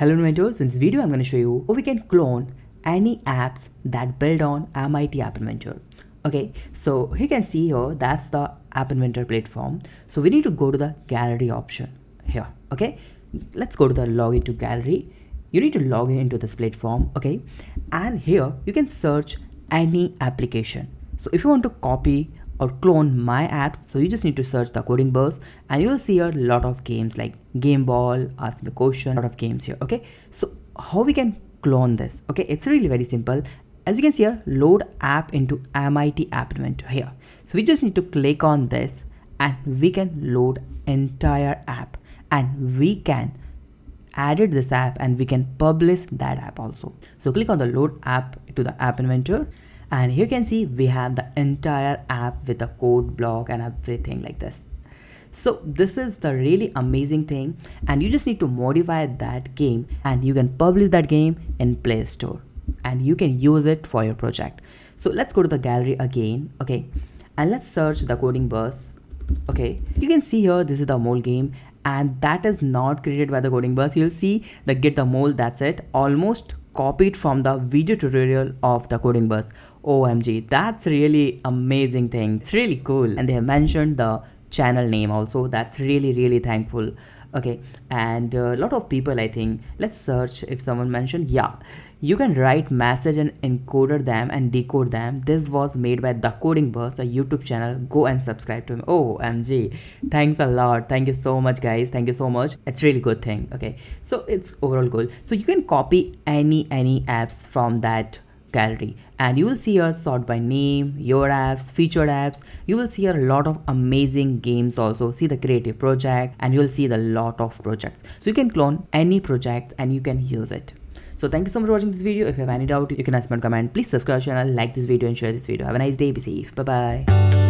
Hello inventors, in this video I'm going to show you how we can clone any apps that build on MIT App Inventor. Okay, so you can see here that's the App Inventor platform. So we need to go to the gallery option here. Okay, let's go to the login to gallery. You need to log in into this platform. Okay, and here you can search any application. So if you want to copy or clone my app, so you just need to search the coding bus and you will see a lot of games like game ball, ask me a question, a lot of games here. Okay, so how we can clone this? Okay, it's really very simple. As you can see here, load app into MIT App Inventor here. So we just need to click on this and we can load entire app and we can added this app and we can publish that app also. So click on the load app to the App Inventor. And here you can see we have the entire app with the code block and everything like this. So this is the really amazing thing, and you just need to modify that game and you can publish that game in Play Store and you can use it for your project. So let's go to the gallery again. Okay, and let's search the coding bus. Okay, you can see here this is the mole game and that is not created by the coding bus. You'll see the get the mole, that's it, almost copied from the video tutorial of the coding bus. OMG, that's really amazing thing. It's really cool, and they have mentioned the channel name also. That's really thankful. Okay, and a lot of people, I think, let's search if someone mentioned, yeah, you can write message and encoded them and decode them. This was made by the coding bus, a YouTube channel. Go and subscribe to him. OMG, thanks a lot. Thank you so much guys, thank you so much. It's really good thing. Okay, so it's overall good. So you can copy any apps from that gallery and you will see here sort by name, your apps, featured apps. You will see a lot of amazing games also. See the creative project and you will see the lot of projects. So you can clone any project and you can use it. So thank you so much for watching this video. If you have any doubt, you can ask me in comment. Please subscribe to the channel, like this video and share this video. Have a nice day. Be safe. Bye bye.